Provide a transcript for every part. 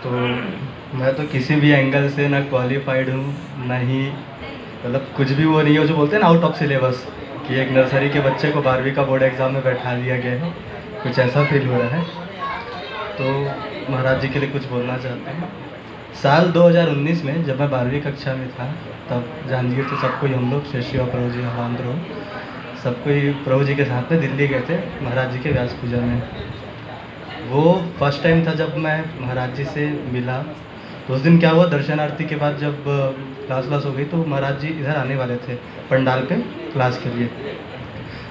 तो मैं तो किसी भी एंगल से ना क्वालिफाइड हूँ, ना ही मतलब कुछ भी वो नहीं है जो बोलते हैं ना आउट ऑफ सिलेबस, कि एक नर्सरी के बच्चे को 12वीं का बोर्ड एग्ज़ाम में बैठा दिया गया है, कुछ ऐसा फील हो रहा है। तो महाराज जी के लिए कुछ बोलना चाहते हैं। साल 2019 में जब मैं 12वीं कक्षा में था, तब जहांगीर से सबको ही हम लोग शशि और प्रभु जी हवांद्रो सबको ही प्रभु जी के साथ में दिल्ली गए थे महाराज जी के व्यास पूजा में। वो फर्स्ट टाइम था जब मैं महाराज जी से मिला। तो उस दिन क्या हुआ, दर्शन आरती के बाद जब क्लास हो गई तो महाराज जी इधर आने वाले थे पंडाल पे क्लास के लिए।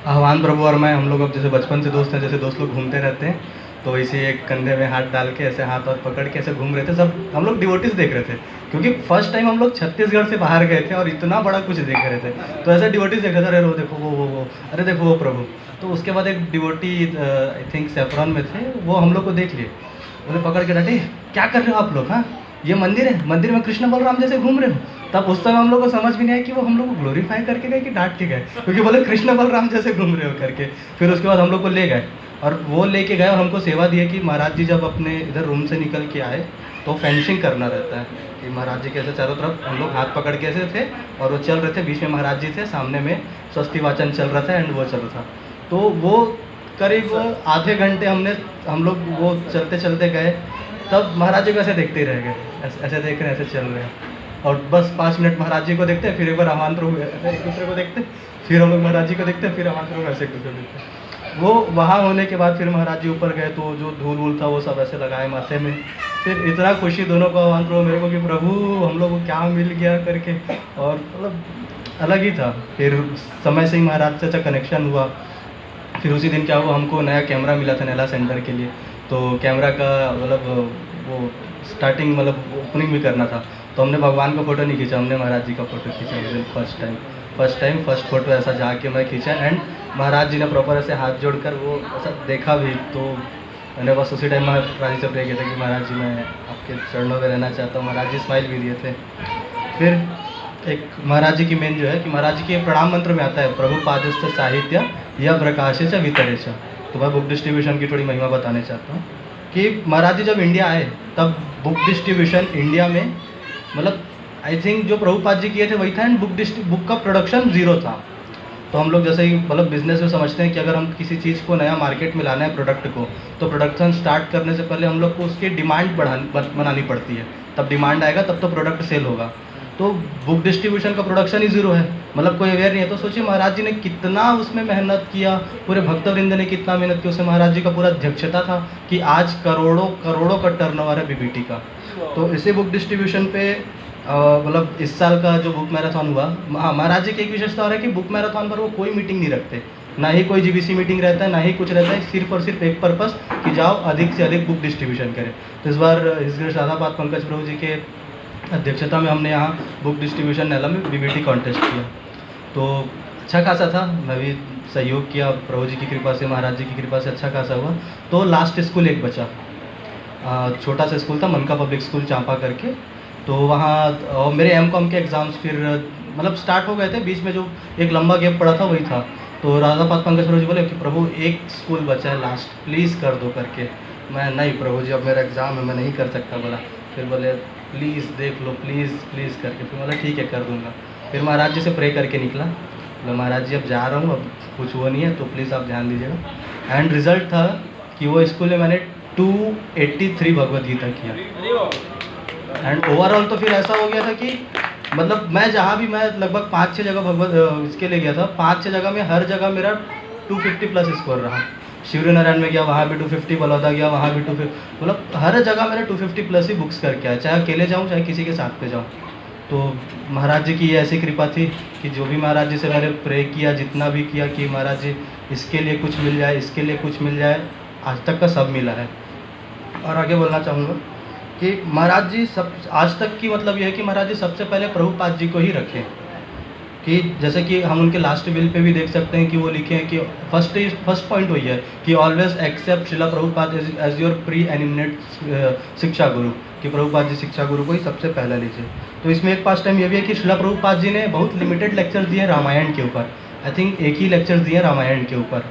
आह्वान प्रभु और मैं, हम लोग अब जैसे बचपन से दोस्त हैं, जैसे दोस्त लोग घूमते रहते हैं, तो वैसे एक कंधे में हाथ डाल के ऐसे हाथ और पकड़ के ऐसे घूम रहे थे। सब हम लोग डिवोटीज देख रहे थे, क्योंकि फर्स्ट टाइम हम लोग छत्तीसगढ़ से बाहर गए थे और इतना बड़ा कुछ देख रहे थे। तो ऐसे डिवोटीज देख रहे थे, अरे वो देखो वो अरे देखो वो प्रभु। तो उसके बाद एक डिवोटी आई थिंक सेफ्रॉन में थे, वो हम लोग को देख लिए, उन्हें पकड़ के डांटे, क्या कर रहे हो आप लोग, हाँ ये मंदिर है, मंदिर में कृष्ण बलराम जैसे घूम रहे हो। तब उस समय हम लोग को समझ भी नहीं आया कि वो हम लोग को ग्लोरीफाई करके गए कि डांट के गए, क्योंकि बोले कृष्ण बलराम जैसे घूम रहे हो करके। फिर उसके बाद हम लोग को ले गए और वो लेके गए और हमको सेवा दी है कि महाराज जी जब अपने इधर रूम से निकल के आए तो फेंसिंग करना रहता है, कि महाराज जी के ऐसे चारों तरफ हम लोग हाथ पकड़ के ऐसे थे और वो चल रहे थे, बीच में महाराज जी थे, सामने में स्वस्ति वाचन चल रहा था एंड वो चल रहा था। तो वो करीब आधे घंटे हम लोग वो चलते चलते गए। तब महाराज जी को ऐसे देखते ही रह गए, ऐसे देख रहे हैं, ऐसे चल रहे हैं। और बस 5 मिनट महाराज जी को देखते, फिर एक बार आह्वान प्रभु एक दूसरे को देखते, फिर हम लोग महाराज जी को देखते, फिर आह्वान प्रभु ऐसे एक दूसरे को देखते। वो वहाँ होने के बाद फिर महाराज जी ऊपर गए तो जो धूल वूल था वो सब ऐसे लगाए माथे में। फिर इतना खुशी दोनों को, आह्वान प्रभु मेरे को, कि प्रभु हम लोग को क्या मिल गया करके, और मतलब अलग ही था। फिर समय से ही महाराज से अच्छा कनेक्शन हुआ। फिर उसी दिन क्या हुआ, हमको नया कैमरा मिला था नैला सेंटर के लिए, तो कैमरा का मतलब वो स्टार्टिंग मतलब ओपनिंग भी करना था, तो हमने भगवान का फ़ोटो नहीं खींचा, हमने महाराज जी का फ़ोटो खींचा उस दिन फर्स्ट फ़ोटो ऐसा जाके मैं खींचा। एंड महाराज जी ने प्रॉपर ऐसे हाथ जोड़कर वो ऐसा देखा भी, तो मैंने बस उसी टाइम महाराज जी से प्रे किया था कि महाराज जी मैं आपके चरणों में रहना चाहता हूँ। महाराज जी स्माइल भी दिए थे। फिर एक महाराज जी की मेन जो है कि महाराज जी के प्रणाम मंत्र में आता है, प्रभु पादस्थ साहित्य या प्रकाशे च वितरेश। तो मैं बुक डिस्ट्रीब्यूशन की थोड़ी महिमा बताने चाहता हूँ कि महाराज जी जब इंडिया आए तब बुक डिस्ट्रीब्यूशन इंडिया में मतलब आई थिंक जो प्रभुपाद जी किए थे वही था, एंड बुक का प्रोडक्शन ज़ीरो था। तो हम लोग जैसे ही मतलब बिजनेस में समझते हैं कि अगर हम किसी चीज़ को नया मार्केट में लाना है प्रोडक्ट को, तो प्रोडक्शन स्टार्ट करने से पहले हम लोग को उसकी डिमांड बनानी पड़ती है, तब डिमांड आएगा तब तो प्रोडक्ट सेल होगा। तो बुक डिस्ट्रीब्यूशन का प्रोडक्शन ही ज़ीरो है, मतलब कोई अवेयर नहीं है। तो सोचिए महाराज जी ने कितना उसमें मेहनत किया, पूरे भक्तवृंद ने कितना मेहनत की, उसमें महाराज जी का पूरा अध्यक्षता था कि आज करोड़ों करोड़ों का टर्नओवर है बीबीटी का। तो इसी बुक डिस्ट्रीब्यूशन पे मतलब इस साल का जो बुक मैराथन हुआ, हाँ महाराज जी की एक विशेषता है कि बुक मैराथन पर वो कोई मीटिंग नहीं रखते, ना ही कोई जीबीसी मीटिंग रहता है, ना ही कुछ रहता है, सिर्फ और सिर्फ एक पर्पस कि जाओ अधिक से अधिक बुक डिस्ट्रीब्यूशन करें। तो इस बार हिज ग्रेस राधापाद पंकज प्रभु जी के अध्यक्षता में हमने यहाँ बुक डिस्ट्रीब्यूशन नैला में बीबीटी कॉन्टेस्ट किया, तो अच्छा खासा था। मैं भी सहयोग किया, प्रभु जी की कृपा से, महाराज जी की कृपा से अच्छा खासा हुआ। तो लास्ट स्कूल एक बचा, छोटा सा स्कूल था, मनका पब्लिक स्कूल चांपा करके। तो वहाँ मेरे एमकॉम के एग्ज़ाम्स फिर मतलब स्टार्ट हो गए थे, बीच में जो एक लंबा गैप पड़ा था वही था। तो राधापाद पंकज प्रभु जी बोले कि प्रभु एक स्कूल बचा है लास्ट, प्लीज़ कर दो करके। मैं नहीं प्रभु जी अब मेरा एग्ज़ाम है, मैं नहीं कर सकता बोला। फिर बोले प्लीज़ देख लो, प्लीज़ प्लीज़ करके। फिर बोला ठीक है कर दूँगा। फिर महाराज जी से प्रे करके निकला, बोला महाराज जी अब जा रहा हूँ, अब कुछ वो नहीं है तो प्लीज़ आप ध्यान दीजिएगा। एंड रिज़ल्ट था कि वो स्कूल में मैंने 283 भगवद गीता किया। एंड ओवरऑल तो फिर ऐसा हो गया था कि मतलब मैं जहाँ भी, मैं लगभग 5-6 जगह भगवत इसके लिए गया था, 5-6 जगह में हर जगह मेरा 250 प्लस स्कोर रहा। शिवरी नारायण में गया वहाँ भी 250, बलौदा गया वहाँ भी 250, मतलब हर जगह मैंने 250 प्लस ही बुक्स करके आया, चाहे अकेले जाऊँ चाहे किसी के साथ पे जाऊँ। तो महाराज जी की ये ऐसी कृपा थी कि जो भी महाराज जी से मैंने प्रे किया, जितना भी किया कि महाराज जी इसके लिए कुछ मिल जाए, इसके लिए कुछ मिल जाए, आज तक का सब मिला है। और आगे बोलना चाहूँगा कि महाराज जी सब आज तक की मतलब ये है कि महाराज जी सबसे पहले प्रभुपाद जी को ही रखें, कि जैसे कि हम उनके लास्ट बिल पे भी देख सकते हैं कि वो लिखे हैं कि फर्स्ट पॉइंट वही है कि always accept Shila Prabhupada as your pre एनिमिनेट शिक्षा गुरु, कि प्रभुपाद जी शिक्षा गुरु को ही सबसे पहला लीजिए। तो इसमें एक पास टाइम ये भी है कि शिला प्रभुपाद जी ने बहुत लिमिटेड लेक्चर दिए रामायण के ऊपर, आई थिंक एक ही लेक्चर दिए रामायण के ऊपर,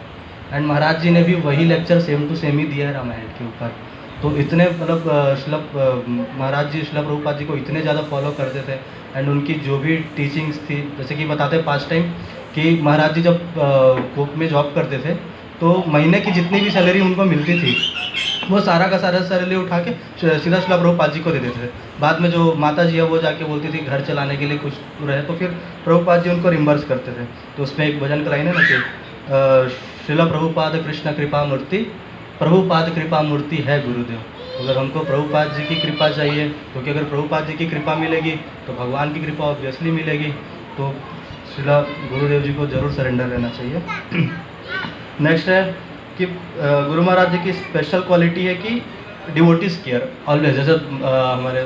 एंड महाराज जी ने भी वही लेक्चर सेम टू सेम ही दिया है रामायण के ऊपर। तो इतने मतलब महाराज जी शिला प्रभुपाद जी को इतने ज़्यादा फॉलो करते थे। एंड उनकी जो भी टीचिंग्स थी, जैसे कि बताते हैं पास्ट टाइम कि महाराज जी जब कोप में जॉब करते थे तो महीने की जितनी भी सैलरी उनको मिलती थी वो सारा का सारा सैलरी उठा के सीधा शिला प्रभुपाद जी को दे देते थे। बाद में जो माता जी है वो जाके बोलती थी घर चलाने के लिए कुछ रहे, तो फिर प्रभुपाद जी उनको रिम्बर्स करते थे। तो उसमें एक भजन का लाइन है ना कि शिला प्रभुपाद कृष्ण कृपा मूर्ति, प्रभुपाद कृपा मूर्ति है गुरुदेव। अगर हमको प्रभुपाद जी की कृपा चाहिए, क्योंकि अगर प्रभुपाद जी की कृपा मिलेगी तो भगवान की कृपा ऑब्वियसली मिलेगी। तो शिला गुरुदेव जी को ज़रूर सरेंडर रहना चाहिए। नेक्स्ट है कि गुरु महाराज जी की स्पेशल क्वालिटी है कि डिवोटीज केयर ऑलवेज। जैसे हमारे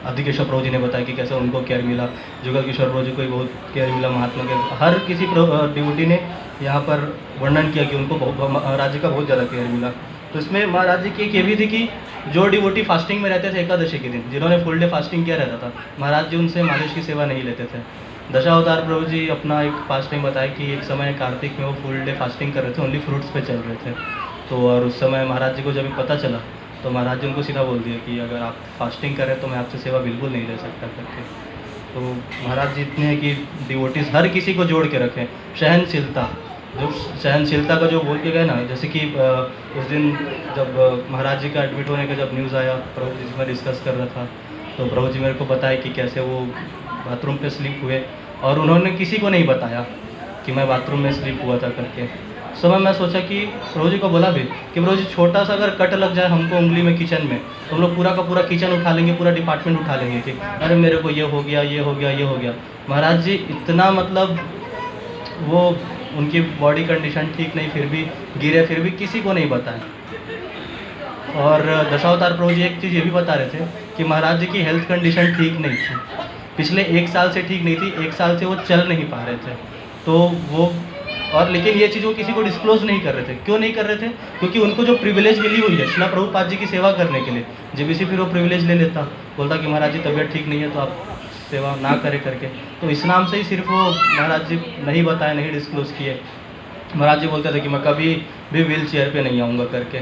आदिकेश्वर प्रभु जी ने बताया कि कैसे उनको केयर मिला, जुगल किशोर प्रभु जी को भी बहुत केयर मिला, महात्मा के हर किसी डिवोटी ने यहाँ पर वर्णन किया कि उनको महाराज जी का बहुत ज़्यादा केयर मिला। तो इसमें महाराज जी की एक ये भी थी कि जो डिवोटी फास्टिंग में रहते थे एकादशी के दिन, जिन्होंने फुल डे फास्टिंग किया रहता था, महाराज जी उनसे मालिश की सेवा नहीं लेते थे। दशावतार प्रभु जी अपना एक पास्ट टाइम बताया कि एक समय कार्तिक में वो फुल डे फास्टिंग कर रहे थे, ओनली फ्रूट्स पे चल रहे थे। तो और उस समय महाराज जी को जब पता चला तो महाराज जी उनको सीधा बोल दिया कि अगर आप फास्टिंग करें तो मैं आपसे सेवा बिल्कुल नहीं ले सकता करके। तो महाराज जी इतने हैं कि डिवोटीज हर किसी को जोड़ के रखें। सहनशीलता, जो सहनशीलता का जो बोल के गए ना, जैसे कि उस दिन जब महाराज जी का एडमिट होने का जब न्यूज़ आया, प्रभु जी से मैं डिस्कस कर रहा था, तो प्रभु जी मेरे को बताया कि कैसे वो बाथरूम पे स्लीप हुए और उन्होंने किसी को नहीं बताया कि मैं बाथरूम में स्लीप हुआ था करके। उस समय मैं सोचा कि प्रभु जी को बोला भी कि प्रभु जी छोटा सा अगर कट लग जाए हमको उंगली में किचन में, तो हम लोग पूरा का पूरा किचन उठा लेंगे, पूरा डिपार्टमेंट उठा लेंगे कि अरे मेरे को ये हो गया, ये हो गया, ये हो गया। महाराज जी इतना मतलब वो उनकी बॉडी कंडीशन ठीक नहीं, फिर भी गिरे, फिर भी किसी को नहीं बताया। और दशावतार प्रभु जी एक चीज़ ये भी बता रहे थे कि महाराज जी की हेल्थ कंडीशन ठीक नहीं थी, पिछले 1 साल से ठीक नहीं थी, 1 साल से वो चल नहीं पा रहे थे। तो वो और लेकिन ये चीज़ वो किसी को डिस्क्लोज नहीं कर रहे थे। क्यों नहीं कर रहे थे? क्योंकि उनको जो प्रिविलेज मिली हुई है शिला प्रभुपाद जी की सेवा करने के लिए, जेबीसी फिर वो प्रिविलेज ले लेता, बोलता कि महाराज जी तबीयत ठीक नहीं है तो आप सेवा ना करें करके। तो इस नाम से ही सिर्फ वो महाराज जी नहीं बताए, नहीं डिस्क्लोज किए। महाराज जी बोलते थे कि मैं कभी भी व्हील चेयर पर नहीं आऊँगा करके।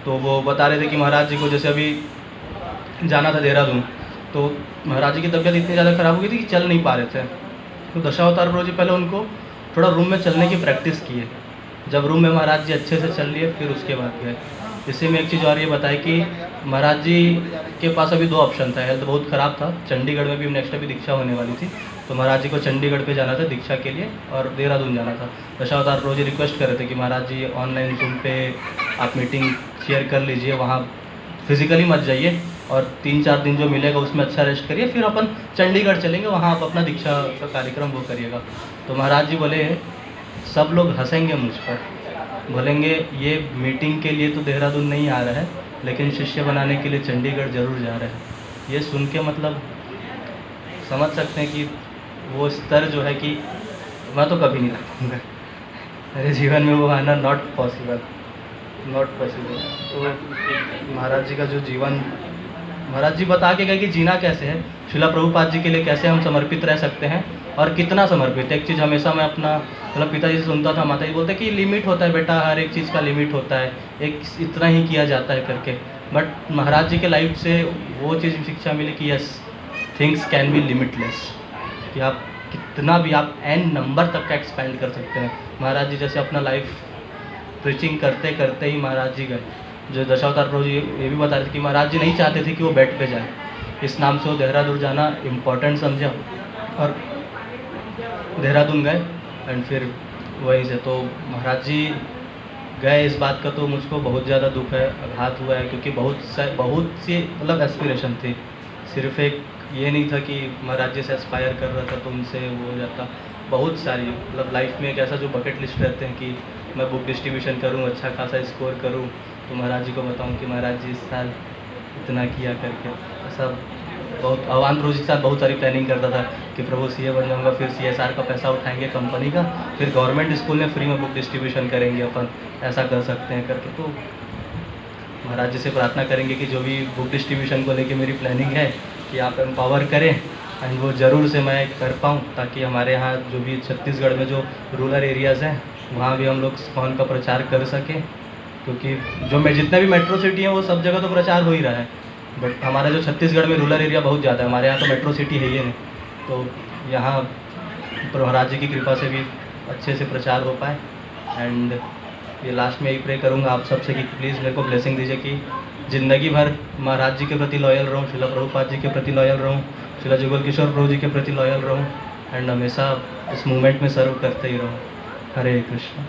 तो वो बता रहे थे कि महाराज जी को जैसे अभी जाना था देहरादून, तो महाराज जी की तबीयत इतनी ज़्यादा ख़राब हो गई थी कि चल नहीं पा रहे थे। तो दशावतार प्रभु जी पहले उनको थोड़ा रूम में चलने की प्रैक्टिस किए। जब रूम में महाराज जी अच्छे से चल लिए फिर उसके बाद गए। इसी में एक चीज़ और ये बताई कि महाराज जी के पास अभी 2 ऑप्शन था, हेल्थ बहुत ख़राब था, चंडीगढ़ में भी नेक्स्ट अभी दीक्षा होने वाली थी, तो महाराज जी को चंडीगढ़ पे जाना था दीक्षा के लिए और देहरादून जाना था। दशावतार प्रभु जी रिक्वेस्ट कर रहे थे कि महाराज जी ऑनलाइन जूम पे आप मीटिंग शेयर कर लीजिए, वहाँ फिजिकली मत जाइए और 3-4 दिन जो मिलेगा उसमें अच्छा रेस्ट करिए, फिर अपन चंडीगढ़ चलेंगे, वहाँ आप अपना दीक्षा का कार्यक्रम वो करिएगा। तो महाराज जी बोले सब लोग हंसेंगे मुझ पर, बोलेंगे ये मीटिंग के लिए तो देहरादून नहीं आ रहा है, लेकिन शिष्य बनाने के लिए चंडीगढ़ ज़रूर जा रहा है। ये सुन के मतलब समझ सकते हैं कि वो स्तर जो है कि मैं तो कभी नहीं रखूँगा मेरे जीवन में, वो आना नॉट पॉसिबल। तो महाराज जी का जो जीवन, महाराज जी बता के गए कि जीना कैसे है, शिला प्रभुपाद जी के लिए कैसे हम समर्पित रह सकते हैं और कितना समर्पित। एक चीज़ हमेशा मैं अपना मतलब पिताजी से सुनता था, माता जी बोलते कि लिमिट होता है बेटा, हर एक चीज़ का लिमिट होता है, एक इतना ही किया जाता है करके। बट महाराज जी के लाइफ से वो चीज़ शिक्षा मिली कि yes things can be limitless, कि आप कितना भी आप एन नंबर तक का एक्सपेंड कर सकते हैं। महाराज जी जैसे अपना लाइफ प्रीचिंग करते करते ही महाराज जी गए। जो दशावतार प्रभु जी ये भी बता रहे थे कि महाराज जी नहीं चाहते थे कि वो बेड पे जाए, इस नाम से वो देहरादून जाना इम्पोर्टेंट समझा और देहरादून गए एंड फिर वहीं से। तो महाराज जी गए, इस बात का तो मुझको बहुत ज़्यादा दुख है, आघात हुआ है, क्योंकि बहुत सी मतलब एस्पिरेशन थी। सिर्फ एक ये नहीं था कि महाराज जी से एस्पायर कर रहा था तो उनसे वो हो जाता, बहुत सारी मतलब लाइफ में एक ऐसा जो बकेट लिस्ट रहते हैं कि मैं बुक डिस्ट्रीब्यूशन करूं, अच्छा खासा स्कोर करूं, तो महाराज जी को बताऊं कि महाराज जी इस साल इतना किया करके। ऐसा बहुत आह्वान प्रभु जी के साथ बहुत सारी प्लानिंग करता था कि प्रभु सीए बन जाऊंगा, फिर सीएसआर का पैसा उठाएंगे कंपनी का, फिर गवर्नमेंट स्कूल में फ्री में बुक डिस्ट्रीब्यूशन करेंगे, अपन ऐसा कर सकते हैं करके। तो महाराज जी से प्रार्थना करेंगे कि जो भी बुक डिस्ट्रीब्यूशन को लेके मेरी प्लानिंग है कि आप एम्पावर करें एंड वो ज़रूर से मैं कर पाऊँ, ताकि हमारे यहाँ जो भी छत्तीसगढ़ में जो रूरल एरियाज़ हैं वहाँ भी हम लोग स्कॉन का प्रचार कर सकें। क्योंकि जो मैं जितने भी मेट्रो सिटी हैं वो सब जगह तो प्रचार हो ही रहा है, बट हमारा जो छत्तीसगढ़ में रूरल एरिया बहुत ज़्यादा है, हमारे यहाँ तो मेट्रो सिटी है ही नहीं, तो यहाँ महाराज जी की कृपा से भी अच्छे से प्रचार हो पाए। एंड ये लास्ट में यही प्रे करूँगा आप सबसे कि प्लीज़ मेरे को ब्लेसिंग दीजिए कि ज़िंदगी भर महाराज जी के प्रति लॉयल रहूँ, शिला प्रभुपाद जी के प्रति लॉयल रहूँ, शिला जुगल किशोर प्रभु जी के प्रति लॉयल रहूँ, एंड हमेशा इस मूवमेंट में सर्व करते ही रहूँ। हरे कृष्ण।